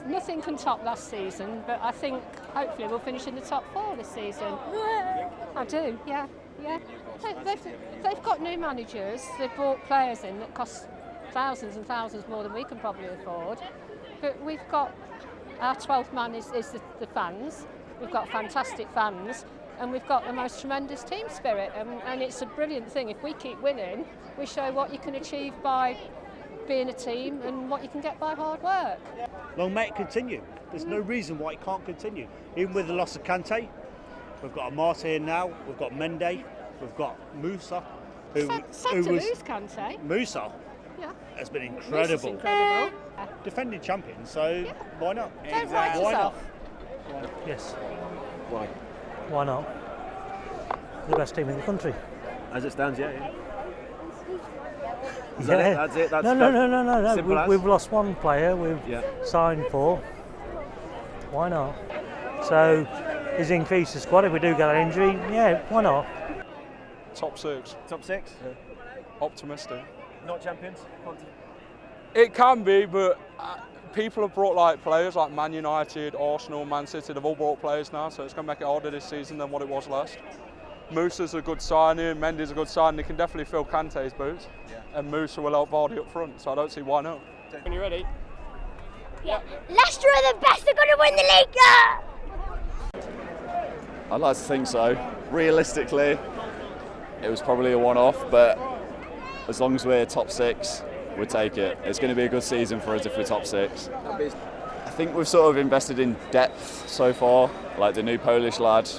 Nothing can top last season, but I think hopefully we'll finish in the top 4 this season. I do, yeah. They've got new managers. They've brought players in that cost thousands and thousands more than we can probably afford. But we've got our 12th man is the fans. We've got fantastic fans, and we've got the most tremendous team spirit. And it's a brilliant thing. If we keep winning, we show what you can achieve by being a team and what you can get by hard work. Long may it continue. There's no reason why it can't continue. Even with the loss of Kante, we've got Amata here now, we've got Mende, we've got Musa. Sad to lose Kante. Musa has been incredible. Incredible. Defending champions, so why not? Don't write yourself. Yes. Why? Why not? The best team in the country. As it stands, yeah. Yeah. That's it. That's No. We've lost one player. We've signed 4. Why not? So, he's increased the squad. If we do get an injury, why not? Top 6. Top 6? Yeah. Optimistic. Not champions? It can be, but people have brought like players like Man United, Arsenal, Man City. They've all brought players now, so it's going to make it harder this season than what it was last. Musa's a good signing, Mendy's a good signing. They can definitely fill Kante's boots, and Musa will help Vardy up front, so I don't see why not. When you're ready. Yeah. Leicester are the best, they're going to win the league! Yeah! I'd like to think so. Realistically, it was probably a one-off, but as long as we're top 6, we'll take it. It's going to be a good season for us if we're top 6. I think we've sort of invested in depth so far, like the new Polish lad,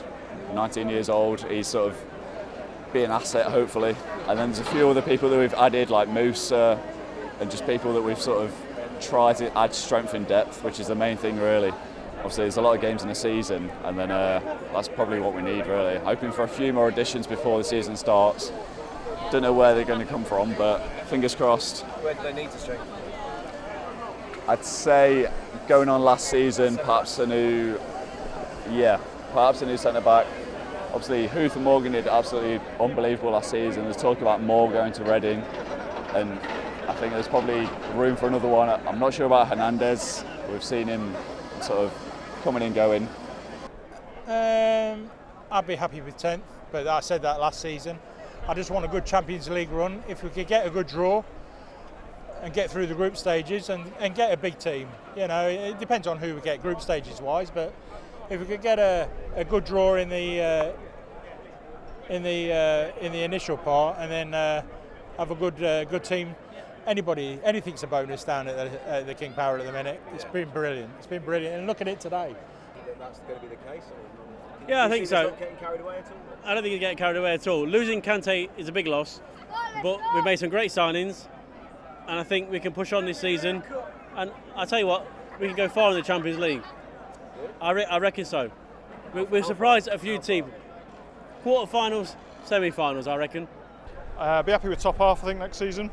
19 years old, he's sort of be an asset hopefully. And then there's a few other people that we've added like Musa and just people that we've sort of tried to add strength and depth, which is the main thing really. Obviously there's a lot of games in the season and then that's probably what we need really. Hoping for a few more additions before the season starts. Don't know where they're going to come from, but fingers crossed. Where do they need to strengthen? I'd say going on last season, perhaps a new centre back. Obviously, Huth and Morgan did absolutely unbelievable last season. There's talk about more going to Reading, and I think there's probably room for another one. I'm not sure about Hernandez. We've seen him sort of coming and going. I'd be happy with 10th, but I said that last season. I just want a good Champions League run. If we could get a good draw and get through the group stages and get a big team, it depends on who we get group stages wise, but if we could get a good draw in the initial part and then have a good team, anything's a bonus down at the King Power at the minute. It's been brilliant. It's been brilliant, and look at it today. Do you think that's going to be the case? Yeah, I think so. Not getting carried away at all? I don't think he's getting carried away at all. Losing Kante is a big loss, but we've made some great signings, and I think we can push on this season. And I tell you what, we can go far in the Champions League. I reckon so. We've surprised a few teams. Quarterfinals, semi-finals, I reckon. Be happy with top half, I think, next season.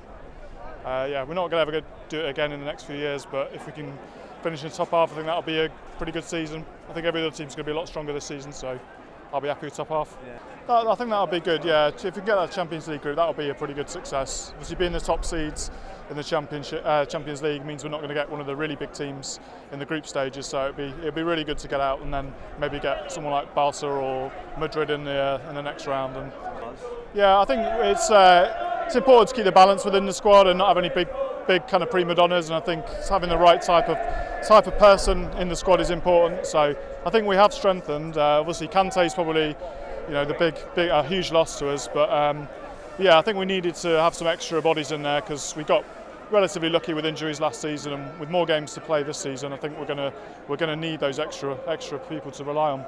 We're not going to ever do it again in the next few years, but if we can finish in the top half, I think that'll be a pretty good season. I think every other team's going to be a lot stronger this season, so I'll be happy with top half. I think that'll be good, yeah. If we can get that Champions League group, that'll be a pretty good success. Obviously, being the top seeds in the Champions League means we're not going to get one of the really big teams in the group stages, so it'd be really good to get out and then maybe get someone like Barca or Madrid in the next round. And yeah, I think it's important to keep the balance within the squad and not have any big kind of prima donnas, and I think having the right type of person in the squad is important. So I think we have strengthened. Obviously, Kante is probably the huge loss to us, but I think we needed to have some extra bodies in there because we got relatively lucky with injuries last season, and with more games to play this season, I think we're going to need those extra people to rely on.